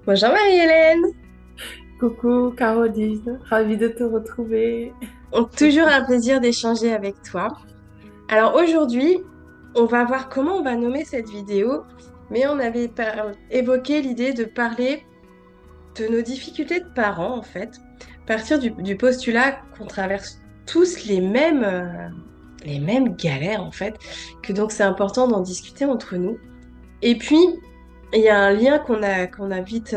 Bonjour Marie-Hélène. Coucou Caroline, ravie de te retrouver. Toujours un plaisir d'échanger avec toi. Alors aujourd'hui, on va voir comment on va nommer cette vidéo, mais on avait évoqué l'idée de parler de nos difficultés de parents en fait, partir du postulat qu'on traverse tous les mêmes galères en fait, que donc c'est important d'en discuter entre nous. Et puis, il y a un lien qu'on a vite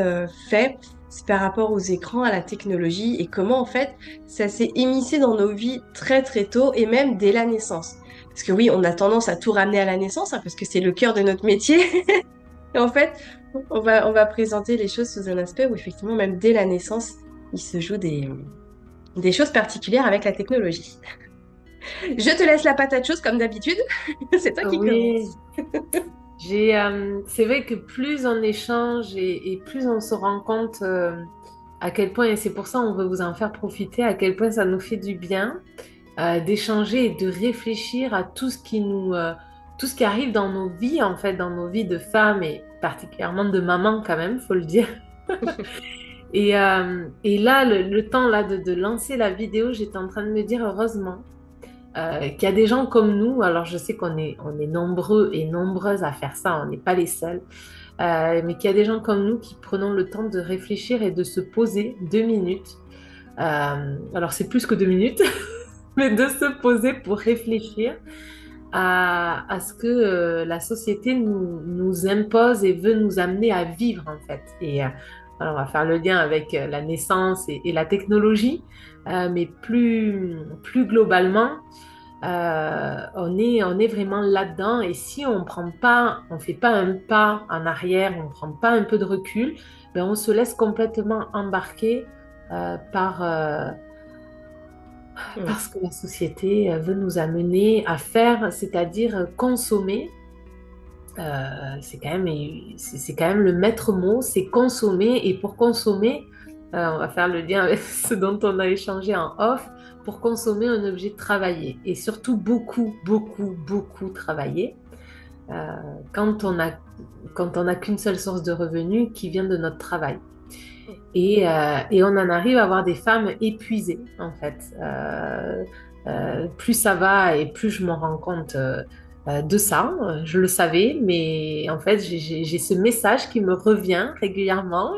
fait, c'est par rapport aux écrans, à la technologie et comment en fait ça s'est immiscé dans nos vies très très tôt et même dès la naissance. Parce que oui, on a tendance à tout ramener à la naissance, hein, parce que c'est le cœur de notre métier. Et en fait, on va présenter les choses sous un aspect où effectivement, même dès la naissance, il se joue des choses particulières avec la technologie. Je te laisse la patate chaude comme d'habitude. C'est toi qui Oui, commence. c'est vrai que plus on échange et plus on se rend compte à quel point, et c'est pour ça on veut vous en faire profiter, à quel point ça nous fait du bien d'échanger et de réfléchir à tout ce qui arrive dans nos vies, en fait, dans nos vies de femmes et particulièrement de maman quand même, faut le dire. Et là, le temps là de lancer la vidéo, j'étais en train de me dire heureusement qu'il y a des gens comme nous. Alors, je sais on est nombreux et nombreuses à faire ça, on n'est pas les seuls, mais qu'il y a des gens comme nous qui prenons le temps de réfléchir et de se poser 2 minutes. Alors, c'est plus que 2 minutes, mais de se poser pour réfléchir à ce que la société nous impose et veut nous amener à vivre, en fait. Alors, on va faire le lien avec la naissance et la technologie, mais plus globalement, on est vraiment là-dedans. Et si on fait pas un pas en arrière, on prend pas un peu de recul, ben on se laisse complètement embarquer Mm. parce que la société veut nous amener à faire, c'est-à-dire consommer. C'est quand même le maître mot, c'est consommer. Et pour consommer, on va faire le lien avec ce dont on a échangé en off. Pour consommer, on est obligé de travailler et surtout beaucoup, beaucoup, beaucoup travailler. euh, quand on a, quand on n'a qu'une seule source de revenus qui vient de notre travail. Et on en arrive à avoir des femmes épuisées, en fait. Plus ça va et plus je m'en rends compte de ça. Je le savais, mais en fait, j'ai ce message qui me revient régulièrement.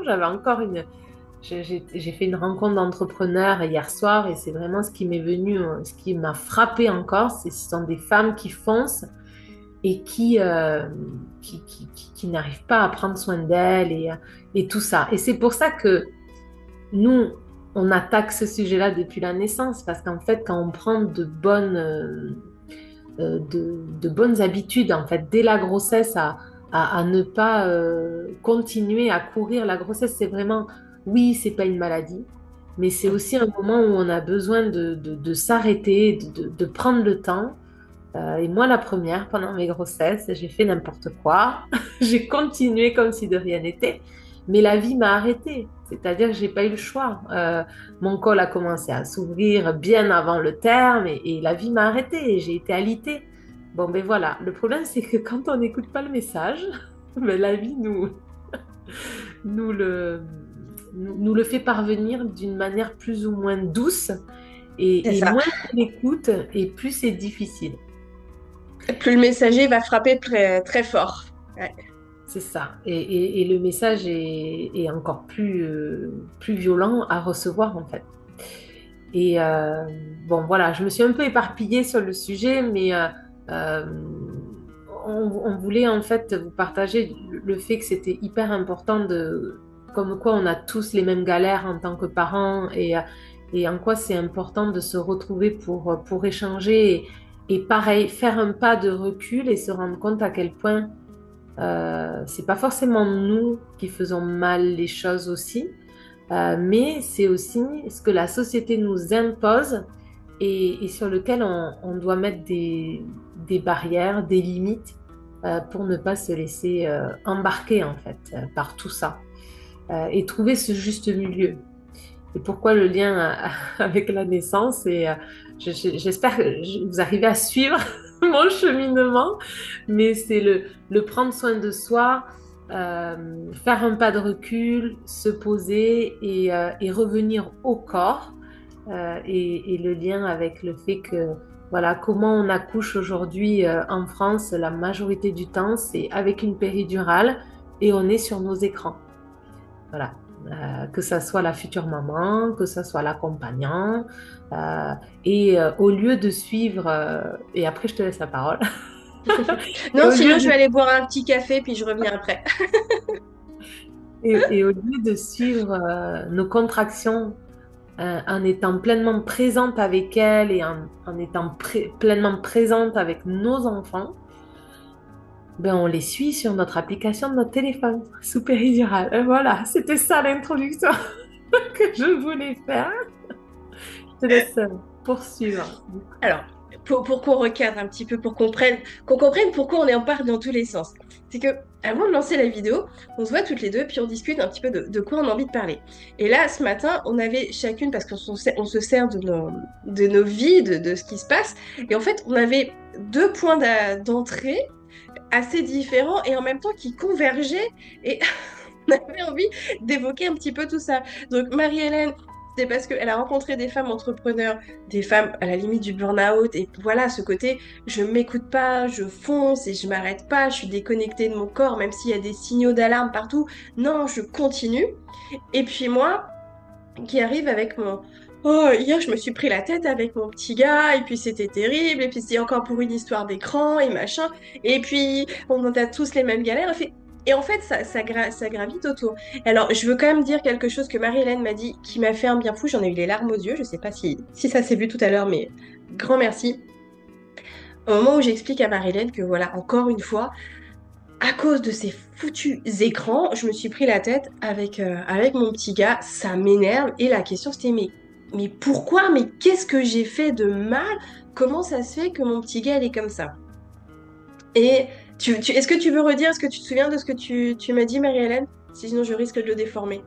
J'ai fait une rencontre d'entrepreneurs hier soir et c'est vraiment ce qui m'est venu, ce qui m'a frappé encore. Ce sont des femmes qui foncent et qui n'arrivent pas à prendre soin d'elles et tout ça. Et c'est pour ça que nous, on attaque ce sujet-là depuis la naissance, parce qu'en fait, quand on prend de bonnes habitudes, en fait, dès la grossesse, à ne pas continuer à courir, la grossesse, c'est vraiment, oui, c'est pas une maladie, mais c'est aussi un moment où on a besoin de s'arrêter, de prendre le temps. Et moi, la première, pendant mes grossesses, j'ai fait n'importe quoi. J'ai continué comme si de rien n'était, mais la vie m'a arrêtée. C'est-à-dire que j'ai pas eu le choix. Mon col a commencé à s'ouvrir bien avant le terme et la vie m'a arrêtée et j'ai été alitée. Bon, ben voilà. Le problème, c'est que quand on n'écoute pas le message, ben la vie nous le, nous le fait parvenir d'une manière plus ou moins douce C'est et ça. moins on écoute et plus c'est difficile. Plus le messager va frapper très, très fort. Ouais. C'est ça. Et le message est encore plus violent à recevoir, en fait. Et bon, voilà, je me suis un peu éparpillée sur le sujet, mais euh, on voulait en fait vous partager le fait que c'était hyper important comme quoi on a tous les mêmes galères en tant que parents et en quoi c'est important de se retrouver pour échanger et pareil, faire un pas de recul et se rendre compte à quel point c'est pas forcément nous qui faisons mal les choses aussi, mais c'est aussi ce que la société nous impose et sur lequel on doit mettre des barrières, des limites pour ne pas se laisser embarquer en fait par tout ça et trouver ce juste milieu. Et pourquoi le lien avec la naissance et j'espère que vous arrivez à suivre mon cheminement, mais c'est le prendre soin de soi, faire un pas de recul, se poser et revenir au corps et le lien avec le fait que, voilà, comment on accouche aujourd'hui en France, la majorité du temps, c'est avec une péridurale et on est sur nos écrans. Voilà. Que ça soit la future maman, que ça soit l'accompagnant. Au lieu de suivre, et après je te laisse la parole, et Non, au lieu sinon je de vais aller boire un petit café puis je reviens après. Et au lieu de suivre nos contractions en étant pleinement présente avec elles et en étant pleinement présente avec nos enfants, ben on les suit sur notre application de notre téléphone, sous péridurale. Et voilà, c'était ça l'introduction que je voulais faire. Je te laisse poursuivre. Alors, pour qu'on recadre un petit peu, pour qu'on comprenne pourquoi on est en part dans tous les sens. C'est que avant de lancer la vidéo, on se voit toutes les deux, puis on discute un petit peu de quoi on a envie de parler. Et là, ce matin, on avait chacune, parce on se sert de nos vies, de ce qui se passe, et en fait, on avait deux points d'entrée assez différents et en même temps qui convergeaient, et on avait envie d'évoquer un petit peu tout ça. Donc, Marie-Hélène, c'est parce qu'elle a rencontré des femmes entrepreneurs, des femmes à la limite du burn-out. Et voilà, ce côté, je m'écoute pas, je fonce et je m'arrête pas, je suis déconnectée de mon corps, même s'il y a des signaux d'alarme partout. Non, je continue. Et puis moi, qui arrive avec mon... Oh, hier, je me suis pris la tête avec mon petit gars, et puis c'était terrible, et puis c'est encore pour une histoire d'écran, et machin. Et puis, on a tous les mêmes galères. Et en fait, ça gravite autour. Alors, je veux quand même dire quelque chose que Marie-Hélène m'a dit, qui m'a fait un bien fou. J'en ai eu les larmes aux yeux. Je sais pas si ça s'est vu tout à l'heure, mais grand merci. Au moment où j'explique à Marie-Hélène que voilà, encore une fois, à cause de ces foutus écrans, je me suis pris la tête avec mon petit gars. Ça m'énerve. Et la question, c'était, mais pourquoi? Mais qu'est-ce que j'ai fait de mal? Comment ça se fait que mon petit gars, il est comme ça? Et est-ce que tu veux redire, est-ce que tu te souviens de ce que tu m'as dit, Marie-Hélène? Sinon, je risque de le déformer.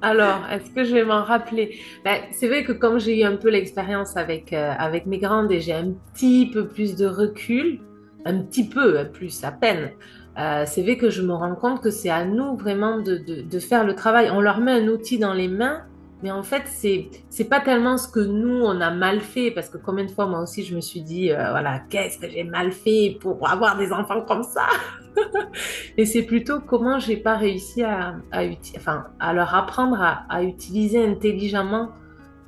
Alors, est-ce que je vais m'en rappeler? Ben, c'est vrai que comme j'ai eu un peu l'expérience avec mes grandes et j'ai un petit peu plus de recul, un petit peu plus à peine, c'est vrai que je me rends compte que c'est à nous vraiment de faire le travail. On leur met un outil dans les mains, mais en fait, c'est pas tellement ce que nous, on a mal fait, parce que combien de fois, moi aussi, je me suis dit, voilà, qu'est-ce que j'ai mal fait pour avoir des enfants comme ça? Et c'est plutôt comment j'ai pas réussi enfin, à leur apprendre à utiliser intelligemment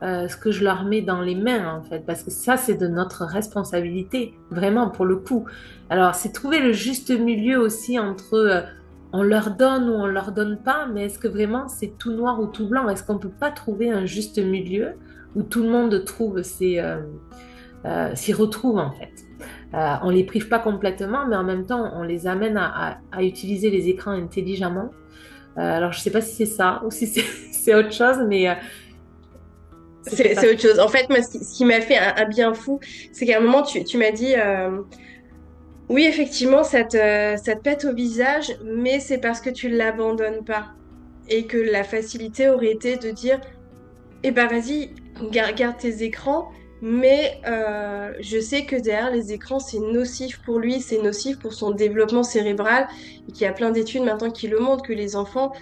ce que je leur mets dans les mains, en fait, parce que ça, c'est de notre responsabilité, vraiment, pour le coup. Alors, c'est trouver le juste milieu aussi entre on leur donne ou on leur donne pas, mais est-ce que vraiment c'est tout noir ou tout blanc? Est-ce qu'on peut pas trouver un juste milieu où tout le monde trouve s'y retrouve, en fait? On les prive pas complètement, mais en même temps, on les amène à utiliser les écrans intelligemment. Alors, je sais pas si c'est ça ou si c'est c'est autre chose, mais c'était pas C'est autre chose. En fait, moi, ce qui m'a fait un bien fou, c'est qu'à un moment, tu m'as dit, oui, effectivement, ça te pète au visage, mais c'est parce que tu l'abandonnes pas. Et que la facilité aurait été de dire, eh ben vas-y, garde tes écrans, mais je sais que derrière les écrans, c'est nocif pour lui, c'est nocif pour son développement cérébral, et qu'il y a plein d'études maintenant qui le montrent, que les enfants,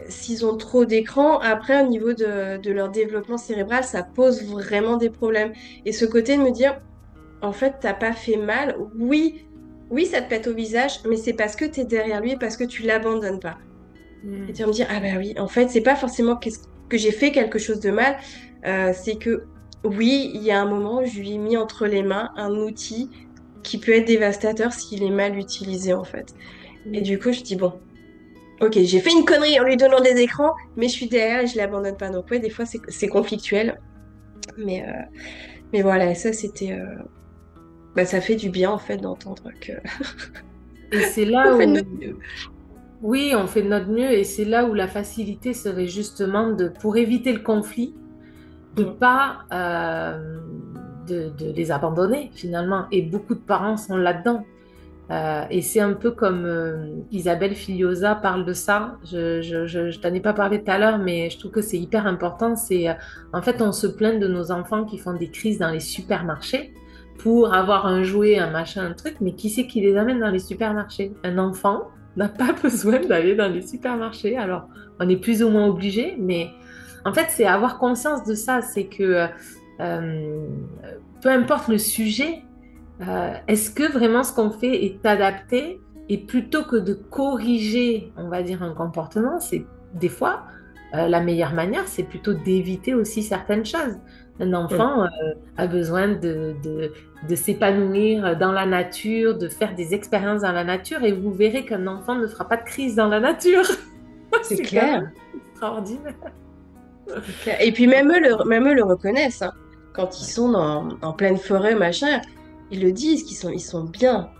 s'ils ont trop d'écrans, après, au niveau de leur développement cérébral, ça pose vraiment des problèmes. Et ce côté de me dire, en fait, t'as pas fait mal, oui, oui, ça te pète au visage, mais c'est parce que t'es derrière lui, parce que tu l'abandonnes pas. Et tu vas me dire, ah bah oui, en fait, c'est pas forcément que j'ai fait quelque chose de mal, c'est que oui, il y a un moment, je lui ai mis entre les mains un outil qui peut être dévastateur s'il est mal utilisé, en fait. Et du coup, je dis, bon, ok, j'ai fait une connerie en lui donnant des écrans, mais je suis derrière et je l'abandonne pas. Donc ouais, des fois, c'est conflictuel, mais, euh, mais voilà, et ça, c'était... bah, ça fait du bien, en fait, d'entendre que Et c'est on là fait de où, notre mieux. oui, on fait de notre mieux, et c'est là où la facilité serait justement pour éviter le conflit, de Mm. pas de les abandonner finalement. Et beaucoup de parents sont là-dedans. Et c'est un peu comme Isabelle Filiosa parle de ça. Je t'en ai pas parlé tout à l'heure, mais je trouve que c'est hyper important. En fait, on se plaint de nos enfants qui font des crises dans les supermarchés pour avoir un jouet, un machin, un truc, mais qui c'est qui les amène dans les supermarchés? Un enfant. n'a pas besoin d'aller dans les supermarchés. Alors, on est plus ou moins obligé, mais en fait, c'est avoir conscience de ça. C'est que euh, peu importe le sujet, est-ce que vraiment ce qu'on fait est adapté? Et plutôt que de corriger, on va dire, un comportement, c'est des fois la meilleure manière, c'est plutôt d'éviter aussi certaines choses. Un Mm. enfant a besoin de s'épanouir dans la nature, de faire des expériences dans la nature, et vous verrez qu'un enfant ne fera pas de crise dans la nature. C'est C'est quand même clair, extraordinaire. c'est clair. Et puis même eux le reconnaissent, hein. Quand ils Ouais. sont en pleine forêt, machin, ils le disent qu'ils sont bien.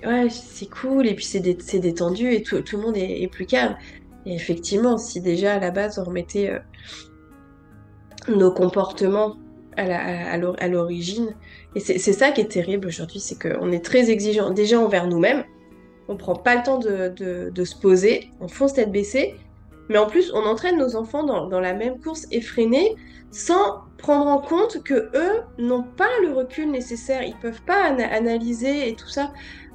Ouais, c'est cool, et puis c'est détendu, et tout le monde est plus calme. Et effectivement, si déjà à la base on remettait nos comportements à l'origine, et c'est ça qui est terrible aujourd'hui, c'est qu'on est très exigeant déjà envers nous-mêmes, on prend pas le temps de se poser, on fonce tête baissée, mais en plus on entraîne nos enfants dans la même course effrénée sans prendre en compte que eux n'ont pas le recul nécessaire, ils peuvent pas analyser et tout ça.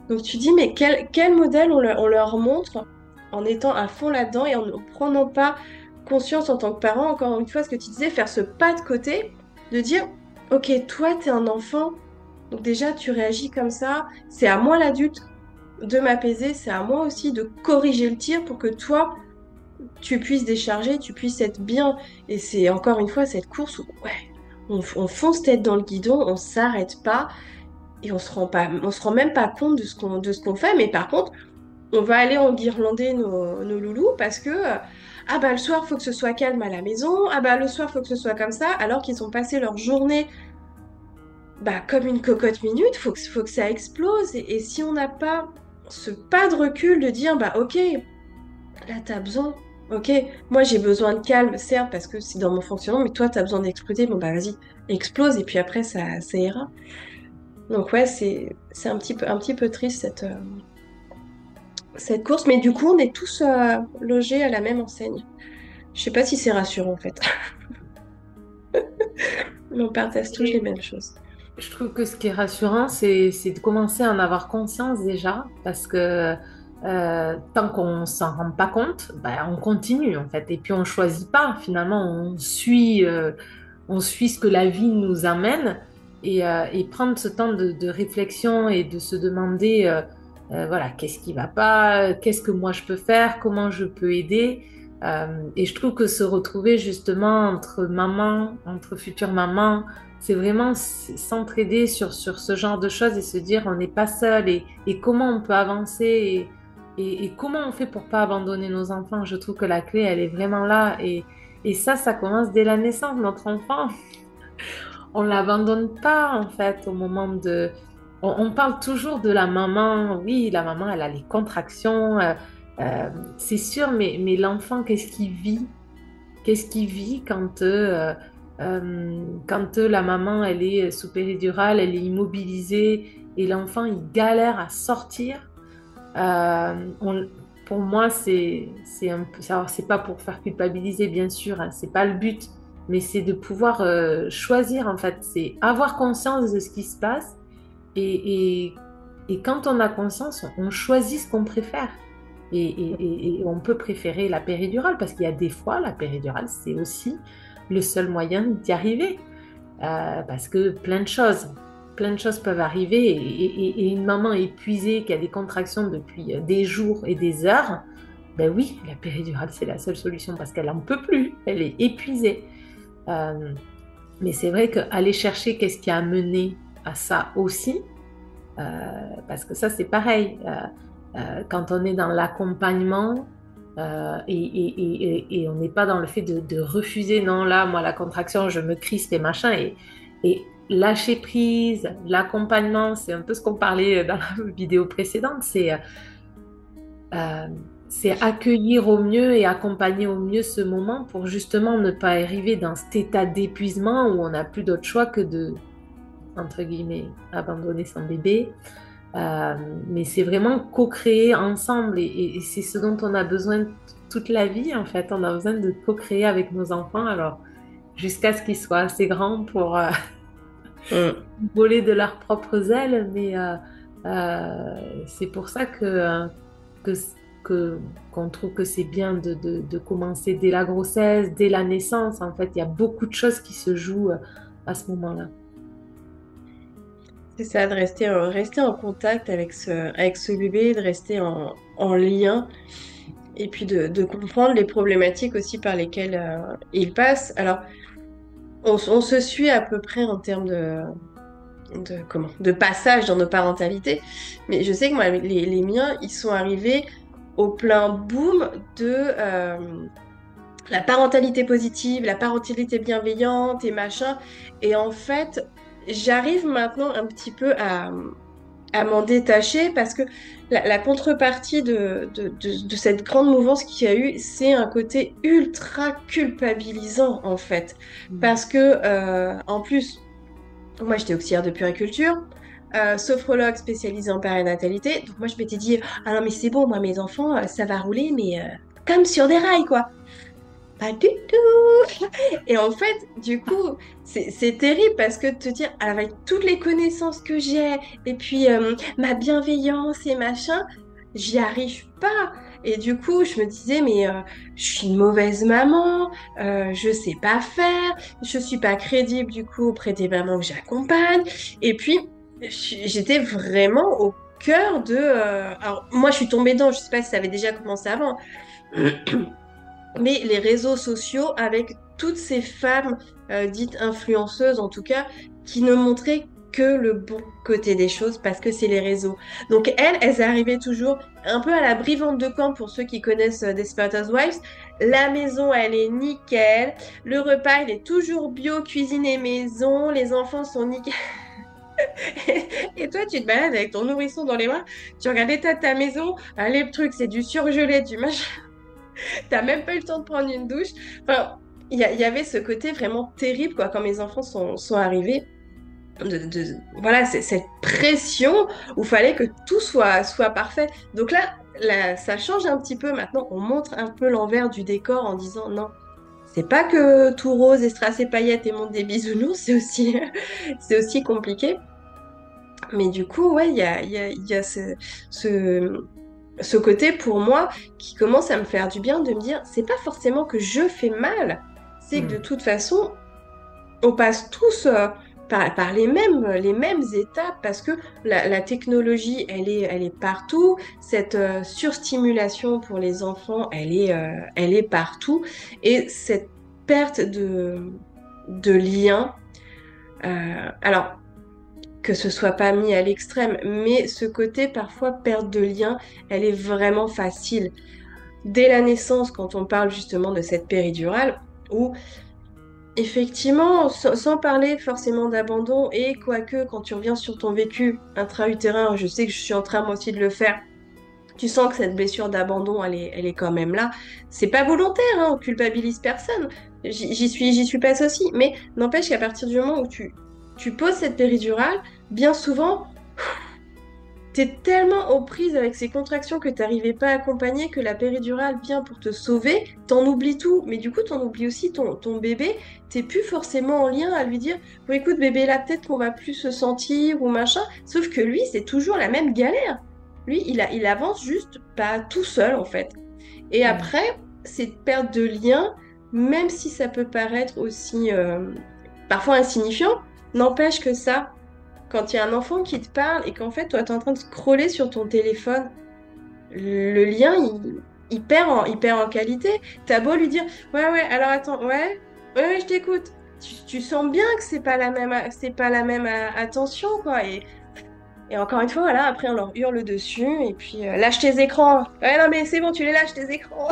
Donc tu dis, mais quel modèle on leur montre en étant à fond là-dedans et en ne prenant pas conscience en tant que parent, encore une fois, ce que tu disais, faire ce pas de côté, de dire, ok, toi, t'es un enfant, donc déjà, tu réagis comme ça, c'est à moi l'adulte de m'apaiser, c'est à moi aussi de corriger le tir pour que toi, tu puisses décharger, tu puisses être bien. Et c'est encore une fois cette course où, ouais, on fonce tête dans le guidon, on s'arrête pas et on se rend même pas compte de ce qu'on fait. Mais par contre, on va aller enguirlander nos loulous parce que, ah bah le soir, faut que ce soit calme à la maison, ah bah le soir, faut que ce soit comme ça, alors qu'ils ont passé leur journée bah, comme une cocotte minute, faut que ça explose. Et si on n'a pas ce pas de recul de dire, bah ok, là t'as besoin, ok, moi j'ai besoin de calme, certes, parce que c'est dans mon fonctionnement, mais toi t'as besoin d'exploser, bon bah vas-y, explose, et puis après ça ira. Donc ouais, c'est un petit peu triste cette course, mais du coup on est tous logés à la même enseigne. Je sais pas si c'est rassurant en fait, mais on partage tous les Et mêmes choses. je trouve que ce qui est rassurant, c'est de commencer à en avoir conscience déjà, parce que tant qu'on s'en rend pas compte, ben, on continue en fait. Et puis on choisit pas, finalement, on suit ce que la vie nous amène et prendre ce temps de réflexion et de se demander, voilà, qu'est-ce qui va pas, qu'est-ce que moi je peux faire, comment je peux aider. Et je trouve que se retrouver justement entre mamans, entre futures mamans, c'est vraiment s'entraider sur ce genre de choses et se dire on n'est pas seul et comment on peut avancer et comment on fait pour pas abandonner nos enfants. Je trouve que la clé, elle est vraiment là et ça commence dès la naissance. Notre enfant, on l'abandonne pas en fait au moment de... On parle toujours de la maman. Oui, la maman, elle a les contractions, euh, c'est sûr, mais l'enfant, qu'est-ce qu'il vit? Qu'est-ce qu'il vit quand la maman, elle est sous péridurale, elle est immobilisée et l'enfant, il galère à sortir? Pour moi, c'est un peu, alors, c'est pas pour faire culpabiliser, bien sûr, hein, c'est pas le but, mais c'est de pouvoir choisir, en fait, c'est avoir conscience de ce qui se passe et, et quand on a conscience, on choisit ce qu'on préfère. Et on peut préférer la péridurale parce qu'il y a des fois, la péridurale, c'est aussi le seul moyen d'y arriver. Parce que plein de choses peuvent arriver et une maman épuisée qui a des contractions depuis des jours et des heures, ben oui, la péridurale, c'est la seule solution parce qu'elle n'en peut plus, elle est épuisée. Euh, mais c'est vrai qu'aller chercher qu'est-ce qui a mené à ça aussi, parce que ça, c'est pareil. Quand on est dans l'accompagnement et on n'est pas dans le fait de refuser, non, là, moi, la contraction, je me crispe et machin, et lâcher prise, l'accompagnement, c'est un peu ce qu'on parlait dans la vidéo précédente, euh, c'est accueillir au mieux et accompagner au mieux ce moment pour justement ne pas arriver dans cet état d'épuisement où on n'a plus d'autre choix que de, entre guillemets, abandonner son bébé. Euh, mais c'est vraiment co-créer ensemble et c'est ce dont on a besoin toute la vie en fait. On a besoin de co-créer avec nos enfants alors jusqu'à ce qu'ils soient assez grands pour Mm. voler de leurs propres ailes. Mais c'est pour ça que que, que, qu'on trouve que c'est bien de commencer dès la grossesse, dès la naissance. En fait, il y a beaucoup de choses qui se jouent à ce moment-là. C'est ça, de rester en contact avec ce bébé, de rester en lien et puis de comprendre les problématiques aussi par lesquelles il passe. Alors, on se suit à peu près en termes de passage dans nos parentalités, mais je sais que moi, les miens, ils sont arrivés au plein boom de la parentalité positive, la parentalité bienveillante et machin. Et en fait, j'arrive maintenant un petit peu à m'en détacher parce que la contrepartie de cette grande mouvance qu'il y a eu, c'est un côté ultra culpabilisant en fait. Mm. Parce que, en plus, moi j'étais auxiliaire de puériculture, sophrologue spécialisée en périnatalité, donc moi je m'étais dit, ah non mais c'est bon, moi mes enfants, ça va rouler, mais comme sur des rails quoi. Pas du tout. Et en fait, du coup, c'est terrible parce que de te dire, avec toutes les connaissances que j'ai, et puis ma bienveillance et machin, j'y arrive pas. Et du coup, je me disais, mais je suis une mauvaise maman, je sais pas faire, je suis pas crédible du coup auprès des mamans que j'accompagne. Et puis, j'étais vraiment au cœur de... Alors, moi, je suis tombée dedans, je sais pas si ça avait déjà commencé avant. Mais les réseaux sociaux avec toutes ces femmes dites influenceuses en tout cas qui ne montraient que le bon côté des choses parce que c'est les réseaux. Donc elles arrivaient toujours un peu à la brivante de camp pour ceux qui connaissent Desperate Housewives. La maison elle est nickel, le repas il est toujours bio, cuisiné maison, les enfants sont nickel. Et toi tu te balades avec ton nourrisson dans les mains, tu regardes l'état de ta maison, les trucs c'est du surgelé, du machin. T'as même pas eu le temps de prendre une douche. Enfin, il y avait ce côté vraiment terrible, quoi, quand mes enfants sont arrivés. Voilà, cette pression où fallait que tout soit parfait. Donc là, ça change un petit peu. Maintenant, on montre un peu l'envers du décor en disant non, c'est pas que tout rose et strass et paillettes et monde des bisounours, c'est aussi compliqué. Mais du coup, ouais, il y a ce côté pour moi qui commence à me faire du bien de me dire, c'est pas forcément que je fais mal, c'est que de Mm. toute façon, on passe tous par les mêmes étapes parce que la technologie, elle est partout. Cette surstimulation pour les enfants, elle est partout. Et cette perte de lien, alors que ce soit pas mis à l'extrême, mais ce côté parfois perte de lien, elle est vraiment facile. Dès la naissance, quand on parle justement de cette péridurale, où effectivement, sans parler forcément d'abandon, et quoique quand tu reviens sur ton vécu intra-utérin, je sais que je suis en train moi aussi de le faire, tu sens que cette blessure d'abandon, elle est quand même là. C'est pas volontaire, hein, on culpabilise personne. J'y suis pas aussi, mais n'empêche qu'à partir du moment où tu poses cette péridurale, bien souvent, t'es tellement aux prises avec ces contractions que t'arrivais pas à accompagner que la péridurale vient pour te sauver, t'en oublies tout. Mais du coup, t'en oublies aussi ton bébé. T'es plus forcément en lien à lui dire, bon écoute bébé, là peut-être qu'on va plus se sentir ou machin. Sauf que lui, c'est toujours la même galère. Lui, il avance juste pas tout seul en fait. Et Mm. après, cette perte de lien, même si ça peut paraître aussi parfois insignifiant, n'empêche que ça, quand il y a un enfant qui te parle et qu'en fait, toi, tu es en train de scroller sur ton téléphone, le lien, il perd en qualité. T'as beau lui dire, ouais, ouais, alors attends, ouais, je t'écoute. Tu sens bien que c'est pas la même attention, quoi. Et encore une fois, voilà, après, on leur hurle dessus et puis lâche tes écrans. Ouais, non, mais c'est bon, tu les lâches, tes écrans.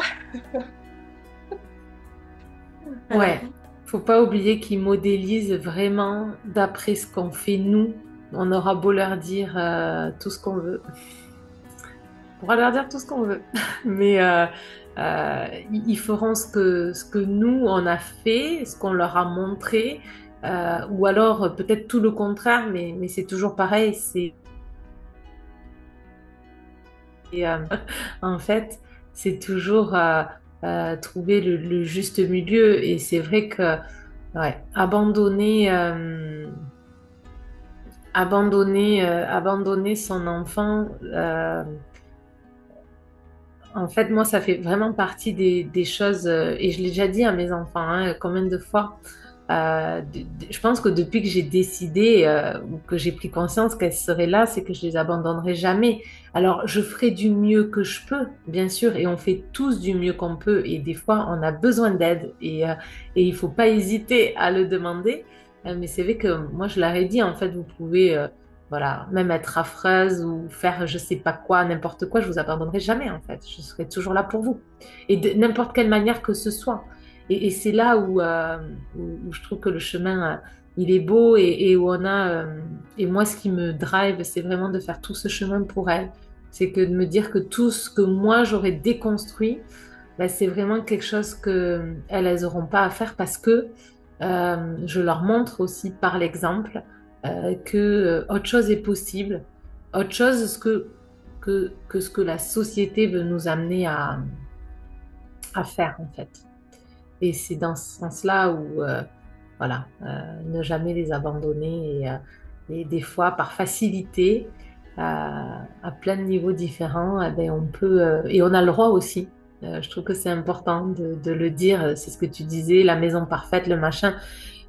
Alors, Ouais, faut pas oublier qu'ils modélisent vraiment d'après ce qu'on fait nous. On aura beau leur dire tout ce qu'on veut. On pourra leur dire tout ce qu'on veut. Mais ils feront ce que nous, on a fait, ce qu'on leur a montré. Ou alors peut-être tout le contraire, mais c'est toujours pareil. Euh, en fait, c'est toujours trouver le juste milieu. Et c'est vrai que ouais, abandonner son enfant, En fait, moi, ça fait vraiment partie des choses, et je l'ai déjà dit à mes enfants, hein, combien de fois. Je pense que depuis que j'ai décidé ou que j'ai pris conscience qu'elles seraient là, c'est que je les abandonnerai jamais. Alors, je ferai du mieux que je peux, bien sûr, et on fait tous du mieux qu'on peut, et des fois, on a besoin d'aide, et il faut pas hésiter à le demander. Mais c'est vrai que moi, je leur ai dit, en fait, vous pouvez, voilà, même être affreuse ou faire je sais pas quoi, n'importe quoi, je vous abandonnerai jamais, en fait. Je serai toujours là pour vous, et de n'importe quelle manière que ce soit. Et c'est là où je trouve que le chemin, il est beau et où on a... et moi, ce qui me drive, c'est vraiment de faire tout ce chemin pour elles. C'est que de me dire que tout ce que moi, j'aurais déconstruit, ben, c'est vraiment quelque chose que elles n'auront pas à faire parce que je leur montre aussi par l'exemple que autre chose est possible, autre chose que ce que la société veut nous amener à faire, en fait. Et c'est dans ce sens-là où, voilà, ne jamais les abandonner et des fois, par facilité, à plein de niveaux différents, eh ben, on peut, et on a le droit aussi. Je trouve que c'est important de le dire, c'est ce que tu disais, la maison parfaite, le machin.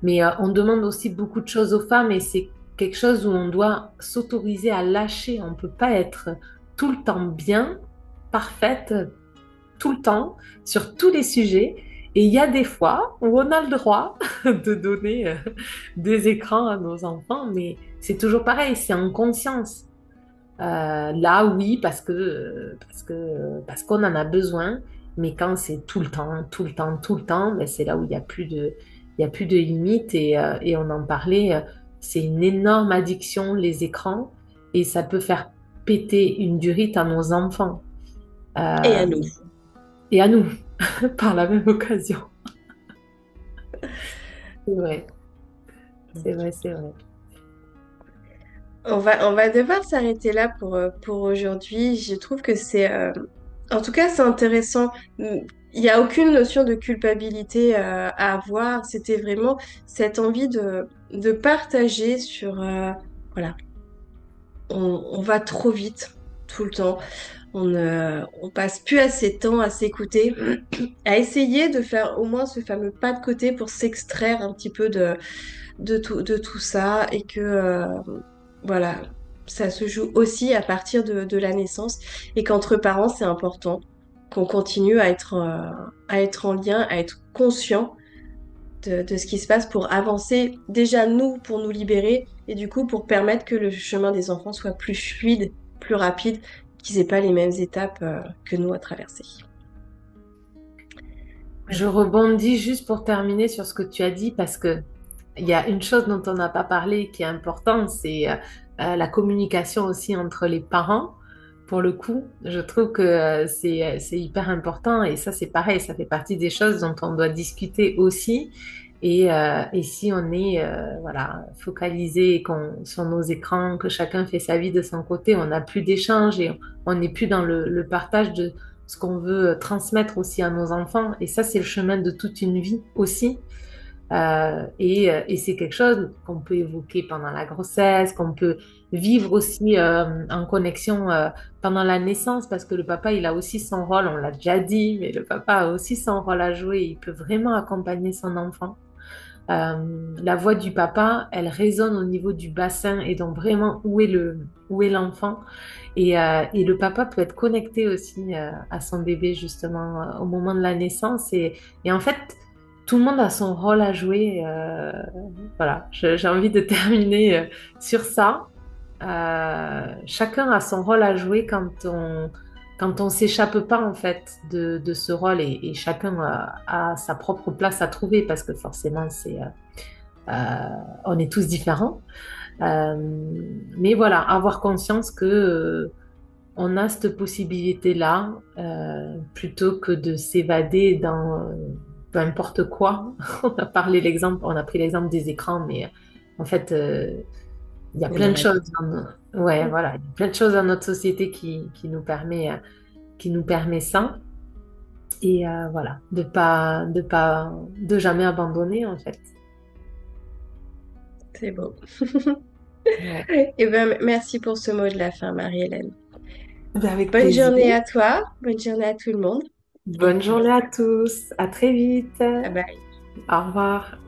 Mais on demande aussi beaucoup de choses aux femmes et c'est quelque chose où on doit s'autoriser à lâcher. On ne peut pas être tout le temps bien, parfaite, tout le temps, sur tous les sujets. Et il y a des fois où on a le droit de donner des écrans à nos enfants, mais c'est toujours pareil, c'est en conscience. Là, oui, parce qu'on en a besoin, mais quand c'est tout le temps, tout le temps, tout le temps, ben c'est là où il y a plus de limites et on en parlait. C'est une énorme addiction, les écrans, et ça peut faire péter une durite à nos enfants Et euh, à nous. et à nous par la même occasion. C'est vrai, c'est vrai, c'est vrai. On va devoir s'arrêter là pour aujourd'hui. Je trouve que en tout cas, c'est intéressant. Il n'y a aucune notion de culpabilité à avoir. C'était vraiment cette envie de partager sur, voilà, on va trop vite tout le temps. On passe plus assez de temps à s'écouter, à essayer de faire au moins ce fameux pas de côté pour s'extraire un petit peu de tout ça et que voilà, ça se joue aussi à partir de la naissance et qu'entre parents, c'est important qu'on continue à être en lien, à être conscient de ce qui se passe pour avancer déjà nous, pour nous libérer et du coup pour permettre que le chemin des enfants soit plus fluide, plus rapide, qu'ils aient pas les mêmes étapes que nous à traverser. Je Voilà. rebondis juste pour terminer sur ce que tu as dit parce que il y a une chose dont on n'a pas parlé qui est importante, c'est la communication aussi entre les parents. Pour le coup, je trouve que c'est hyper important et ça c'est pareil, ça fait partie des choses dont on doit discuter aussi. Et si on est voilà focalisé sur nos écrans, que chacun fait sa vie de son côté, on n'a plus d'échange et on n'est plus dans le partage de ce qu'on veut transmettre aussi à nos enfants. Et ça, c'est le chemin de toute une vie aussi. Et c'est quelque chose qu'on peut évoquer pendant la grossesse, qu'on peut vivre aussi en connexion pendant la naissance, parce que le papa, il a aussi son rôle, on l'a déjà dit, mais le papa a aussi son rôle à jouer, il peut vraiment accompagner son enfant. La voix du papa, elle résonne au niveau du bassin et donc vraiment où est l'enfant. Et le papa peut être connecté aussi à son bébé justement au moment de la naissance. Et en fait, tout le monde a son rôle à jouer. Voilà, j'ai envie de terminer sur ça. Chacun a son rôle à jouer quand on s'échappe pas en fait de ce rôle et chacun a sa propre place à trouver parce que forcément on est tous différents. Euh, mais voilà, avoir conscience que on a cette possibilité-là plutôt que de s'évader dans peu importe quoi. On a pris l'exemple des écrans, mais en fait, il y a Il y en plein de aurait choses d'autres. ouais, voilà, il y a plein de choses dans notre société qui nous permet ça. Et voilà, de jamais abandonner en fait. C'est beau. Ouais. Eh ben, merci pour ce mot de la fin, Marie-Hélène. Ben, avec Bonne plaisir. journée à toi, bonne journée à tout le monde. Et Bonne puis, journée à tous. À très vite. bye bye. Au revoir.